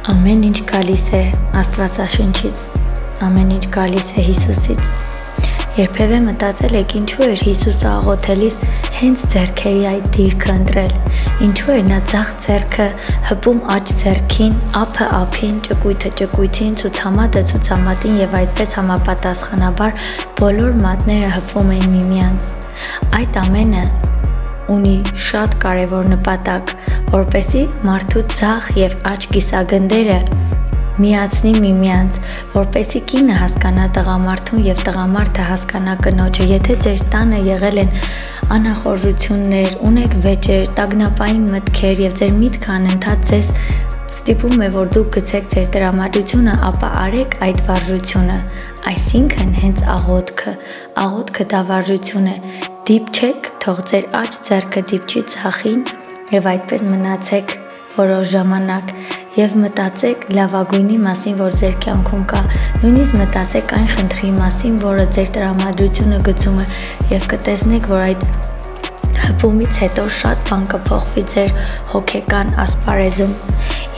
Ամեն ինչ գալիս է Աստվածաշնչից, ամեն ինչ գալիս է Հիսուսից։ Երբևէ մտածել եք ինչու էր Հիսուսը աղոթելիս հենց ձեռքերի այդ դիրքը ընտրել, ինչու էր նա ձախ ձեռքը հպում աջ ձեռքին, ափը ափին, ճկույթը ճկույթին, ցուցամատը ցուցամատին եւ այդպես համապատասխանաբար բոլոր մատները հպվում էին միմյանց։ Այդ ամենը ունի շատ կարևոր նպատակ, որպեսզի մարդու ձախ եւ աջ կիսագնդերը միացնի միմյանց, որպեսզի կինը հասկանա տղամարդուն եւ տղամարդը հասկանա կնոջը։ Եթե ձեր տանը եղել են անախորժություններ, ունեք վեճեր, տագնապային մտքեր եւ ձեր միտքը անընդհատ ձեզ ստիպում է, որ դուք գցեք ձեր տրամադրությունը, ապա արեք այդ վարժությունը, այսինքն հենց աղոթքը դա վարժություն է։ Դիպչեք, թող ձեր աջ ձեռքը դիպչի ձախին եւ այդպես մնացեք որոշ ժամանակ եւ մտածեք լավագույնի մասին, որ ձեր կյանքում կա, նույնիսկ մտածեք այն խնդրի մասին, որը ձեր տրամադրությունը գցում է եւ կտեսնեք, որ այդ հպումից հետո շատ բան կփոխվի ձեր հոգեկան ասպարեզում։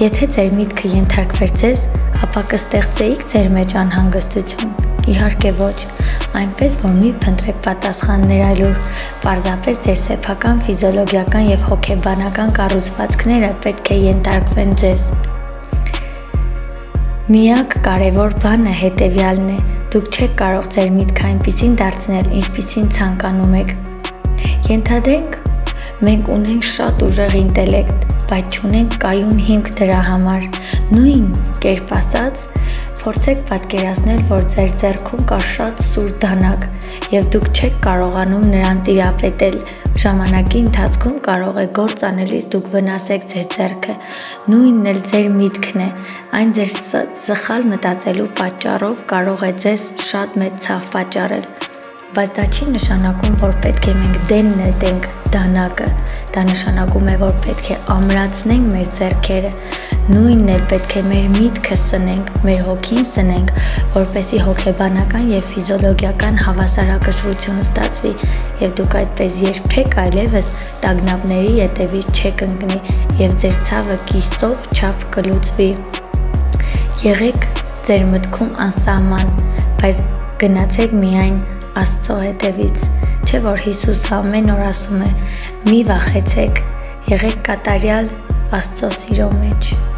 Եթե ձեր միտքը ենթարկվեր ձեզ, ապա կստեղծեիք ձեր մեջ անհանգստություն։ Իհարկե ոչ, այնպես որ մի փնտրեք պատասխաններ այլուր, պարզապես ձեր սեփական, ֆիզիոլոգիական եւ հոգեբանական կառուցվածքները պետք է ենթարկվեն ձեզ։ Միակ կարևոր բանը հետեւյալն է. դուք չեք կարող ձեր միտքը այնպիսին դարձնել, ինչպիսին ցանկանում եք։ Ենթադրենք, մենք ունենք շատ ուժեղ ինտելեկտ, բայց չունենք կայուն հիմք դրա համար։ Նույն կերպ ասած, փորձեք պատկերացնել, որ ձեր ձեռքում կա շատ սուր դանակ եւ դուք չեք կարողանում նրան տիրապետել։ Ժամանակի ընթացքում կարող է գործ անելիս դուք վնասեք ձեր ձեռքը։ Նույնն էլ ձեր միտքն է, այն ձեր սխալ մտածելու պատճառով կարող է ձեզ շատ մեծ ցավ պատճառել։ Բայց դա չի նշանակում, որ պետք է մենք դեն նետենք դանակը, դա նշանակում է, որ պետք է ամրացնենք մեր ձեռքերը, նույնն էլ պետք է մեր միտքը սնենք, մեր հոգին սնենք, որպեսզի հոգեբանական եւ ֆիզիոլոգիական հավասարակշռություն ստացվի եւ դուք այդպես երբեք այլևս տագնապների ետևից չեք ընկնի եւ ձեր ցավը կիսով չափ կլուծվի։ Եղեք ձեր մտքում անսահման, բայց գնացեք միայն Աստծո հետևից, չէ՞ որ Հիսուսը ամեն օր ասում է՝ մի վախեցեք, եղեք կատարյալ Աստծո սիրո մեջ։